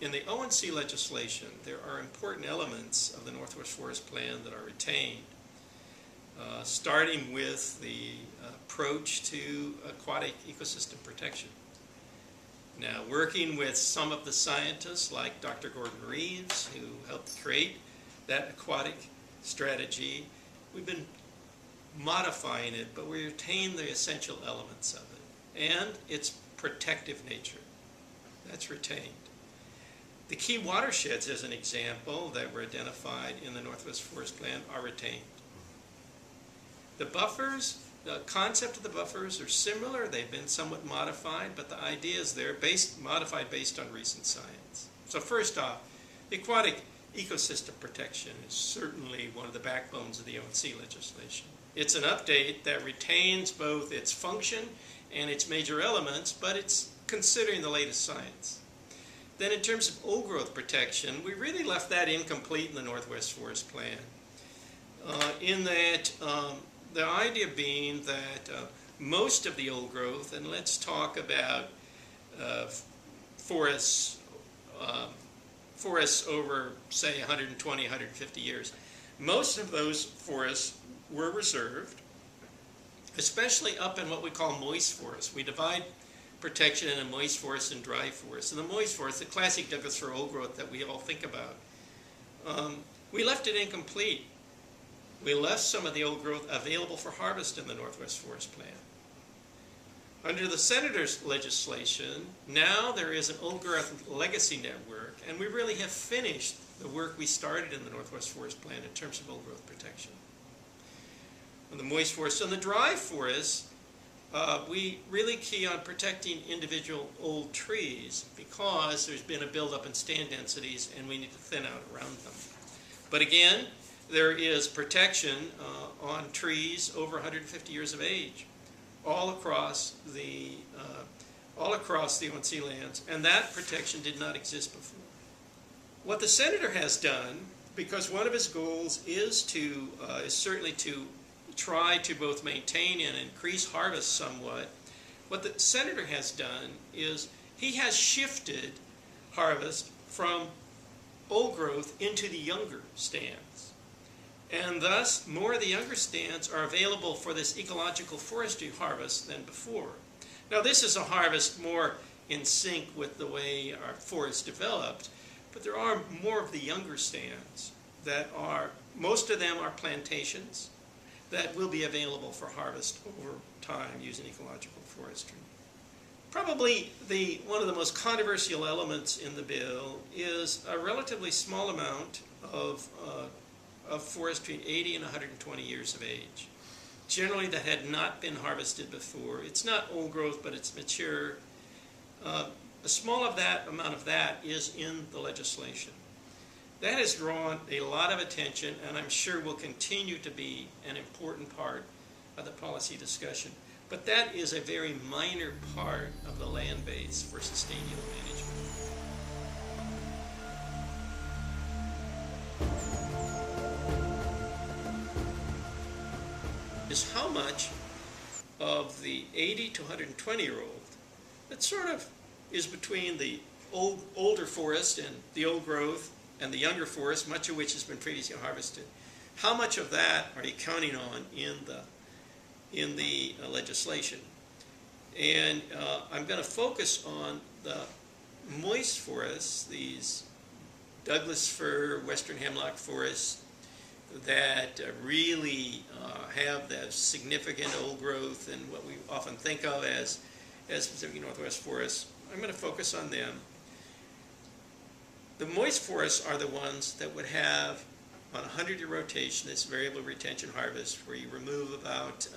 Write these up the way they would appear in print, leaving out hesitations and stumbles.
in the ONC legislation, there are important elements of the Northwest Forest Plan that are retained, starting with the approach to aquatic ecosystem protection. Now, working with some of the scientists like Dr. Gordon Reeves, who helped create that aquatic strategy, we've been modifying it, but we retain the essential elements of it. And its protective nature, that's retained. The key watersheds, as an example, that were identified in the Northwest Forest Plan are retained. The buffers, the concept of the buffers are similar. They've been somewhat modified, but the ideas there modified based on recent science. So first off, the aquatic ecosystem protection is certainly one of the backbones of the ONC legislation. It's an update that retains both its function and its major elements, but it's considering the latest science. Then in terms of old growth protection, we really left that incomplete in the Northwest Forest Plan. In that, the idea being that most of the old growth, and let's talk about forests over, say, 120, 150 years, most of those forests were reserved, especially up in what we call moist forests. We divide protection in a moist forest and dry forest. In the moist forest, the classic Douglas fir old growth that we all think about, we left it incomplete. We left some of the old growth available for harvest in the Northwest Forest Plan. Under the Senator's legislation, now there is an old growth legacy network, and we really have finished the work we started in the Northwest Forest Plan in terms of old growth protection. On the moist forests, on the dry forests, we really key on protecting individual old trees because there's been a buildup in stand densities and we need to thin out around them. But again, there is protection on trees over 150 years of age all across the ONC lands, and that protection did not exist before. What the Senator has done, because one of his goals is certainly to try to both maintain and increase harvest somewhat, what the Senator has done is he has shifted harvest from old growth into the younger stands. And thus, more of the younger stands are available for this ecological forestry harvest than before. Now, this is a harvest more in sync with the way our forests developed, but there are more of the younger stands that are, most of them are plantations that will be available for harvest over time using ecological forestry. Probably one of the most controversial elements in the bill is a relatively small amount of forest between 80 and 120 years of age. Generally, that had not been harvested before. It's not old growth, but it's mature. A small amount of that is in the legislation. That has drawn a lot of attention, and I'm sure will continue to be an important part of the policy discussion. But that is a very minor part of the land base for sustained yield management. Is how much of the 80 to 120-year-old that sort of is between the older forest and the old growth and the younger forest, much of which has been previously harvested. How much of that are you counting on in the legislation? And I'm going to focus on the moist forests, these Douglas fir, western hemlock forests that really have that significant old growth and what we often think of as Pacific Northwest forests. I'm going to focus on them. The moist forests are the ones that would have, on a 100-year rotation, this variable retention harvest, where you remove about,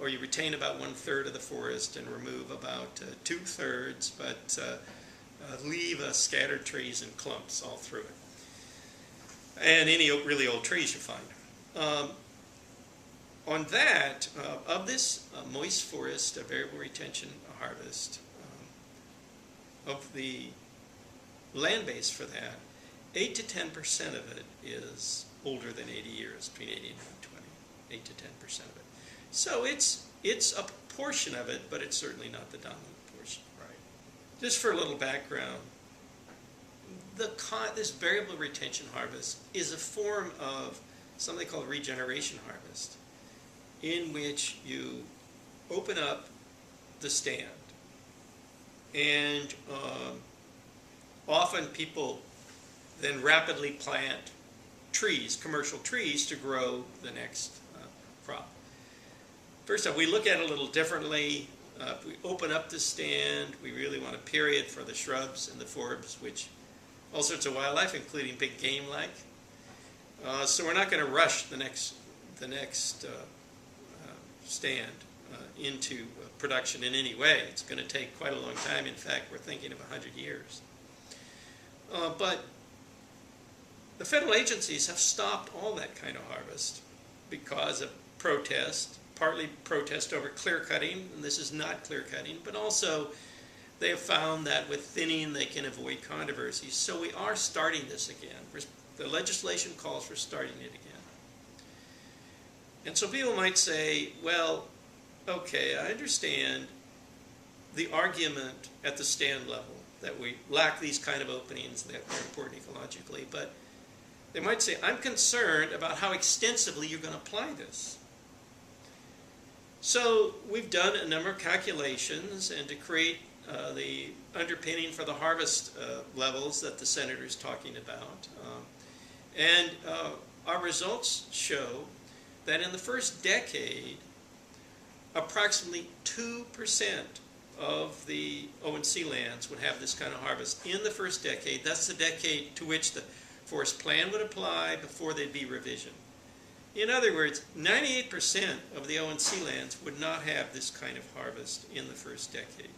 or you retain about 1/3 of the forest and remove about 2/3, but leave scattered trees and clumps all through it. And any really old trees you find. On that, of this moist forest variable retention harvest, of the land base for that, 8 to 10% of it is older than 80 years, between 80 and 120, 8 to 10% of it. So it's a portion of it, but it's certainly not the dominant portion. Right. Just for a little background, this variable retention harvest is a form of something called regeneration harvest, in which you open up the stand, and often people then rapidly plant trees, commercial trees, to grow the next crop. First off, we look at it a little differently. If we open up the stand, we really want a period for the shrubs and the forbs, which all sorts of wildlife, including big game like. So we're not going to rush the next stand into production in any way. It's going to take quite a long time. In fact, we're thinking of 100 years. But the federal agencies have stopped all that kind of harvest because of protest, partly protest over clear cutting, and this is not clear cutting, but also they have found that with thinning they can avoid controversies. So we are starting this again. The legislation calls for starting it again. And so people might say, well, okay, I understand the argument at the stand level that we lack these kind of openings, that they're important ecologically, but they might say, I'm concerned about how extensively you're going to apply this. So we've done a number of calculations, and to create the underpinning for the harvest levels that the senator is talking about. And our results show that in the first decade, approximately 2% of the O&C lands would have this kind of harvest in the first decade. That's the decade to which the forest plan would apply before there'd be revision. In other words, 98% of the O&C lands would not have this kind of harvest in the first decade.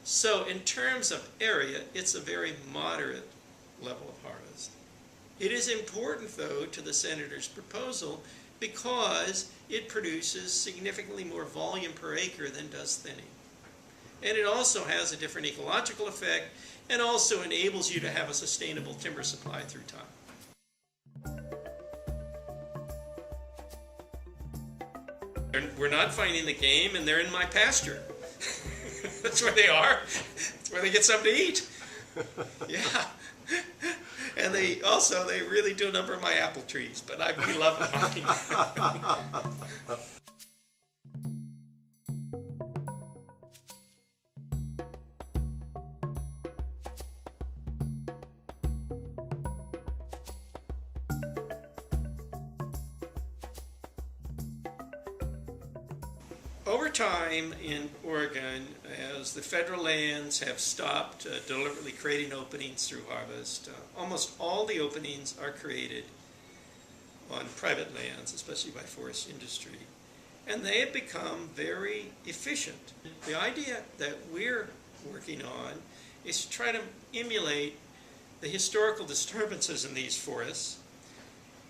So in terms of area, it's a very moderate level of harvest. It is important, though, to the senator's proposal because it produces significantly more volume per acre than does thinning. And it also has a different ecological effect and also enables you to have a sustainable timber supply through time. We're not finding the game, and they're in my pasture. That's where they are. That's where they get something to eat. Yeah. And they really do a number of my apple trees, but we love them. Over time in Oregon, as the federal lands have stopped deliberately creating openings through harvest, almost all the openings are created on private lands, especially by forest industry. And they have become very efficient. The idea that we're working on is to try to emulate the historical disturbances in these forests.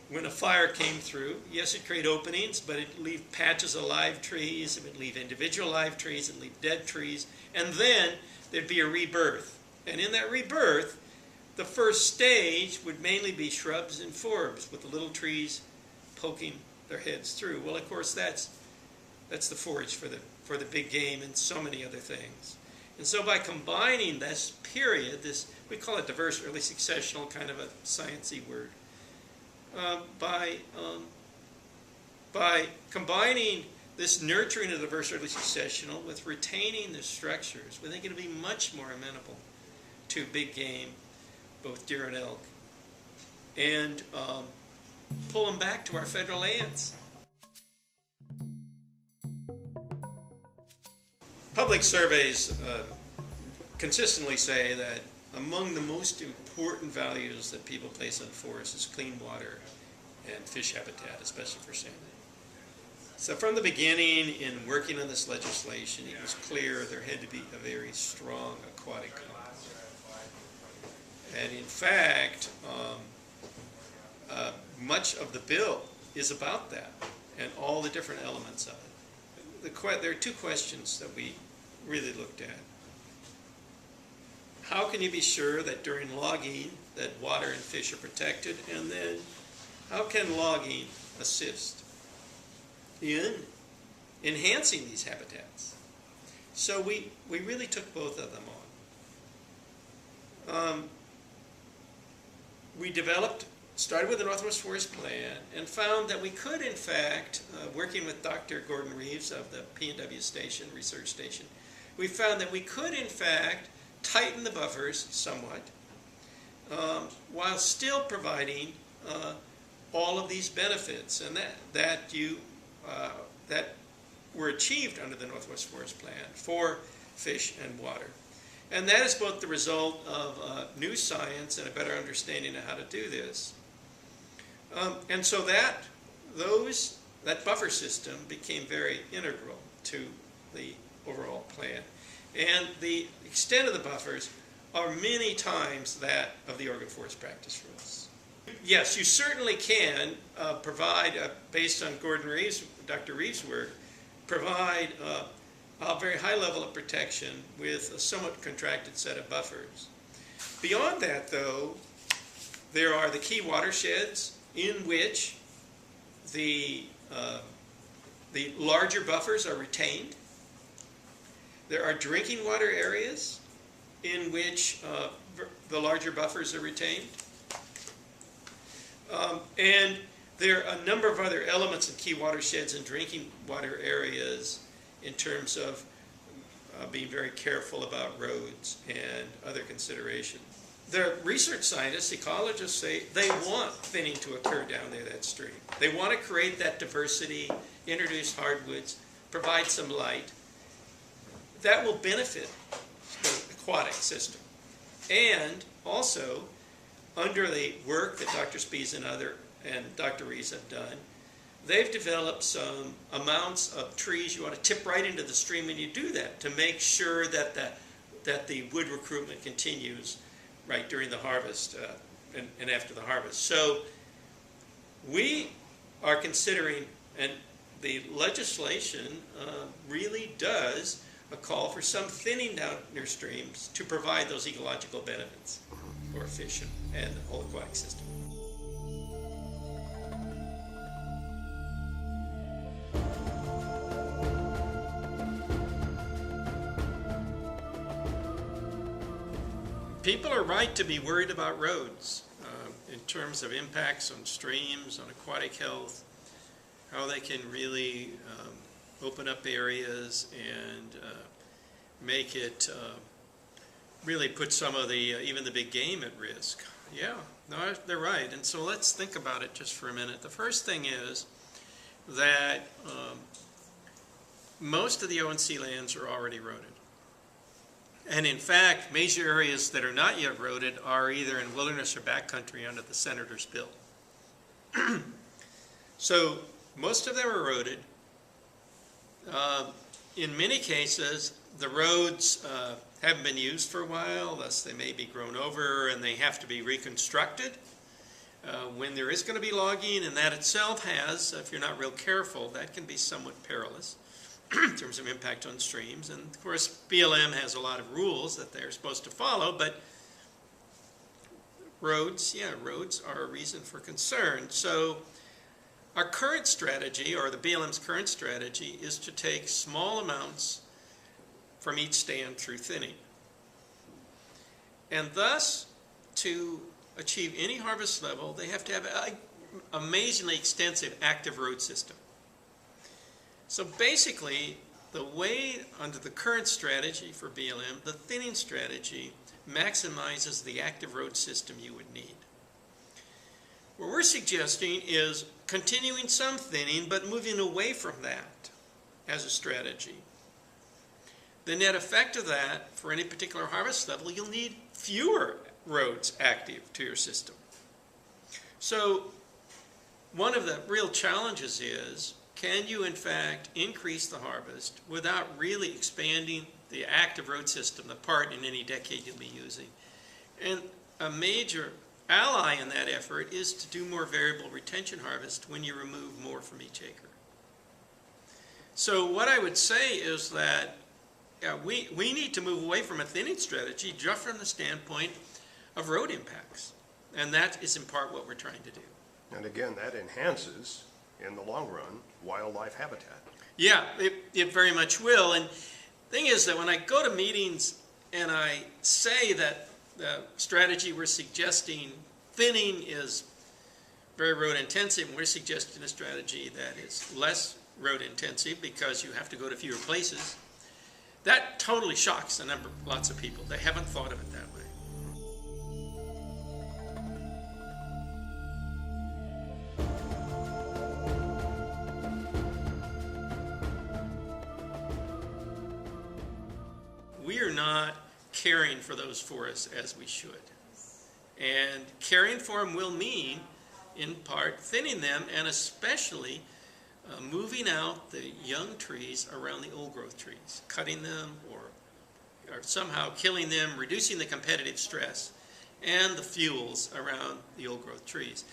When a fire came through, yes, it created openings, but it leave patches of live trees, it would leave individual live trees, it would leave dead trees, and then there'd be a rebirth. And in that rebirth, the first stage would mainly be shrubs and forbs, with the little trees poking their heads through. Well, of course, that's the forage for the big game and so many other things. And so by combining this period, we call it diverse early successional, kind of a sciencey word, by combining this nurturing of the diverse early successional with retaining the structures, we think it'll be much more amenable to big game, both deer and elk, and pull them back to our federal lands. Public surveys consistently say that among the most important values that people place on forests is clean water and fish habitat, especially for salmon. So from the beginning, in working on this legislation, it was clear there had to be a very strong aquatic component. And in fact, much of the bill is about that and all the different elements of it. There are two questions that we really looked at. How can you be sure that during logging that water and fish are protected? And then how can logging assist in enhancing these habitats? So we really took both of them we started with the Northwest Forest Plan and found that we could, in fact, working with Dr. Gordon Reeves of the P&W station, research station, we found that we could, in fact, tighten the buffers somewhat while still providing all of these benefits, and that were achieved under the Northwest Forest Plan for fish and water. And that is both the result of new science and a better understanding of how to do this. And so that buffer system became very integral to the overall plan. And the extent of the buffers are many times that of the Oregon Forest Practice Rules. Yes, you certainly can provide, based on Dr. Reeves' work, provide a very high level of protection with a somewhat contracted set of buffers. Beyond that, though, there are the key watersheds in which the larger buffers are retained. There are drinking water areas in which the larger buffers are retained. And there are a number of other elements in key watersheds and drinking water areas in terms of being very careful about roads and other considerations. The research scientists, ecologists say they want thinning to occur down there, that stream. They want to create that diversity, introduce hardwoods, provide some light. That will benefit the aquatic system. And also, under the work that Dr. Spies and Dr. Rees have done, they've developed some amounts of trees you want to tip right into the stream, and you do that to make sure that the wood recruitment continues right during the harvest and after the harvest. So we are considering, and the legislation really does a call for some thinning down near streams to provide those ecological benefits for fish and the whole aquatic system. People are right to be worried about roads in terms of impacts on streams, on aquatic health, how they can really open up areas and make it really put some of even the big game at risk. Yeah, no, they're right. And so let's think about it just for a minute. The first thing is that most of the ONC lands are already eroded. And in fact, major areas that are not yet eroded are either in wilderness or backcountry under the Senator's bill. So most of them are eroded. In many cases, the roads haven't been used for a while, thus they may be grown over and they have to be reconstructed when there is going to be logging, and that itself has, if you're not real careful, that can be somewhat perilous in terms of impact on streams. And of course, BLM has a lot of rules that they're supposed to follow, but roads are a reason for concern. So our current strategy, or the BLM's current strategy, is to take small amounts from each stand through thinning. And thus, to achieve any harvest level, they have to have an amazingly extensive active road system. So basically, the way under the current strategy for BLM, the thinning strategy maximizes the active road system you would need. What we're suggesting is continuing some thinning, but moving away from that as a strategy. The net effect of that, for any particular harvest level, you'll need fewer roads active to your system. So one of the real challenges is, can you in fact increase the harvest without really expanding the active road system, the part in any decade you'll be using? And a major ally in that effort is to do more variable retention harvest when you remove more from each acre. So what I would say is that we need to move away from a thinning strategy just from the standpoint of road impacts. And that is in part what we're trying to do. And again, that enhances, in the long run, wildlife habitat. Yeah, it very much will. And the thing is that when I go to meetings and I say that the strategy we're suggesting, thinning is very road intensive, and we're suggesting a strategy that is less road intensive because you have to go to fewer places. That totally shocks lots of people. They haven't thought of it that way. We are not caring for those forests as we should. And caring for them will mean, in part, thinning them, and especially moving out the young trees around the old growth trees, cutting them or somehow killing them, reducing the competitive stress and the fuels around the old growth trees.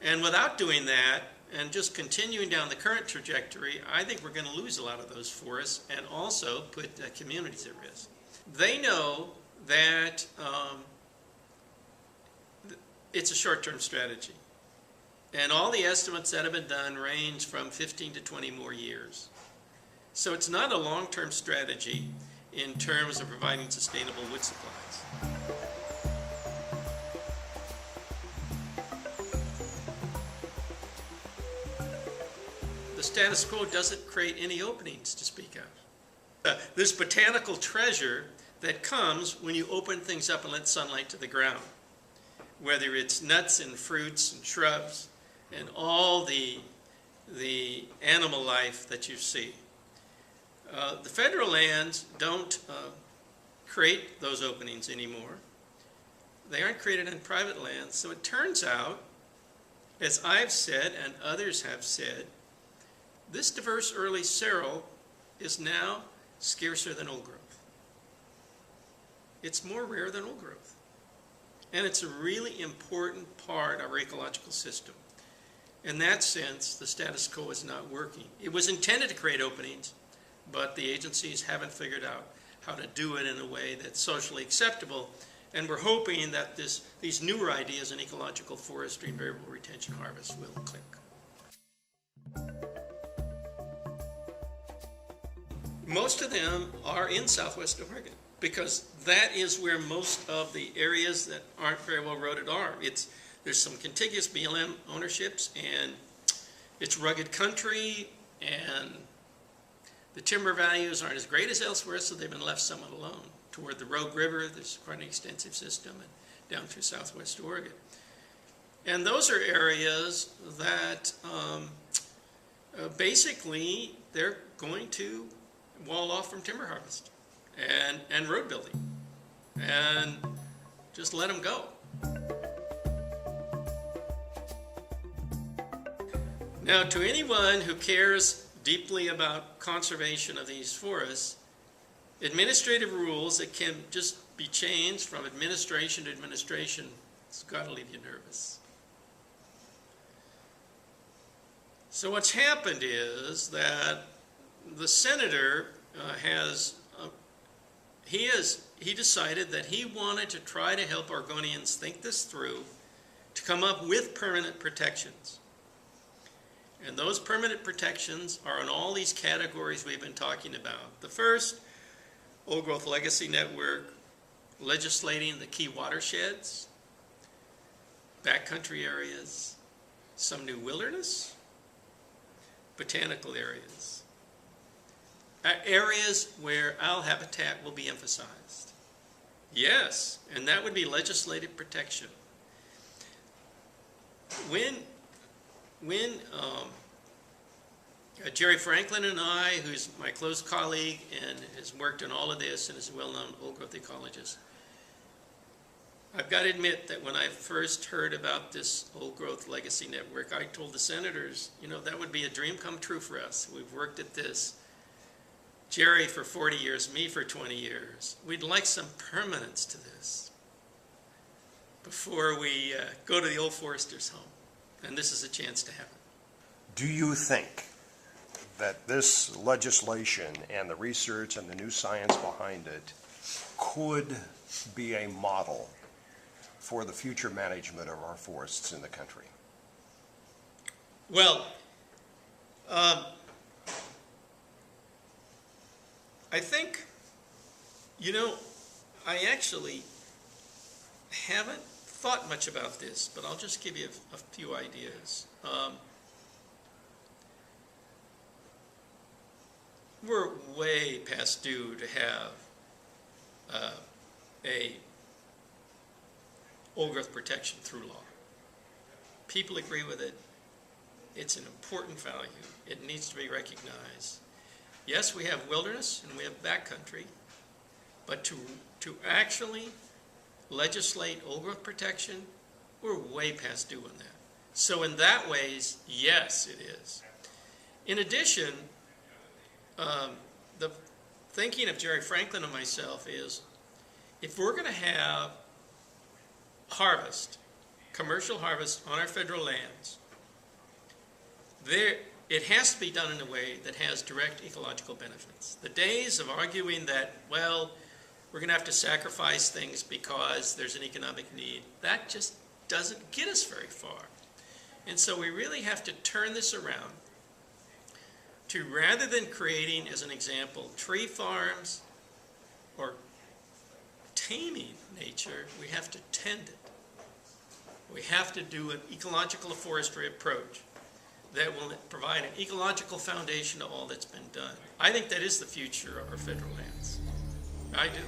And without doing that, and just continuing down the current trajectory, I think we're going to lose a lot of those forests and also put communities at risk. They know that it's a short-term strategy. And all the estimates that have been done range from 15 to 20 more years. So it's not a long-term strategy in terms of providing sustainable wood supplies. The status quo doesn't create any openings to speak of. This botanical treasure that comes when you open things up and let sunlight to the ground, whether it's nuts and fruits and shrubs and all the animal life that you see. The federal lands don't create those openings anymore. They aren't created on private lands. So it turns out, as I've said and others have said, this diverse early seral is now scarcer than old growth. It's more rare than old growth. And it's a really important part of our ecological system. In that sense, the status quo is not working. It was intended to create openings, but the agencies haven't figured out how to do it in a way that's socially acceptable. And we're hoping that these newer ideas in ecological forestry and variable retention harvest will click. Most of them are in Southwest Oregon, because that is where most of the areas that aren't very well roaded are. There's some contiguous BLM ownerships, and it's rugged country, and the timber values aren't as great as elsewhere, so they've been left somewhat alone. Toward the Rogue River, there's quite an extensive system, and down through Southwest Oregon. And those are areas that basically they're going to wall off from timber harvest and road building, and just let them go. Now, to anyone who cares deeply about conservation of these forests, administrative rules that can just be changed from administration to administration, it's got to leave you nervous. So what's happened is that the senator he decided that he wanted to try to help Oregonians think this through, to come up with permanent protections. And those permanent protections are in all these categories we've been talking about. The first, Old Growth Legacy Network, legislating the key watersheds, backcountry areas, some new wilderness, botanical areas. Areas where owl habitat will be emphasized. Yes, and that would be legislative protection. When Jerry Franklin and I, who's my close colleague and has worked on all of this and is a well-known old growth ecologist, I've got to admit that when I first heard about this Old Growth Legacy Network, I told the senators, that would be a dream come true for us. We've worked at this. Jerry for 40 years, me for 20 years. We'd like some permanence to this before we go to the old forester's home. And this is a chance to have it. Do you think that this legislation and the research and the new science behind it could be a model for the future management of our forests in the country? Well, I think, I actually haven't thought much about this, but I'll just give you a few ideas. We're way past due to have a old growth protection through law. People agree with it. It's an important value. It needs to be recognized. Yes, we have wilderness and we have backcountry, but to actually legislate old growth protection, we're way past due on that. So in that ways, yes, it is. In addition, the thinking of Jerry Franklin and myself is, if we're going to have harvest, commercial harvest on our federal lands, it has to be done in a way that has direct ecological benefits. The days of arguing that, well, we're going to have to sacrifice things because there's an economic need, that just doesn't get us very far. And so we really have to turn this around to, rather than creating, as an example, tree farms or taming nature, we have to tend it. We have to do an ecological forestry approach that will provide an ecological foundation to all that's been done. I think that is the future of our federal lands. I do.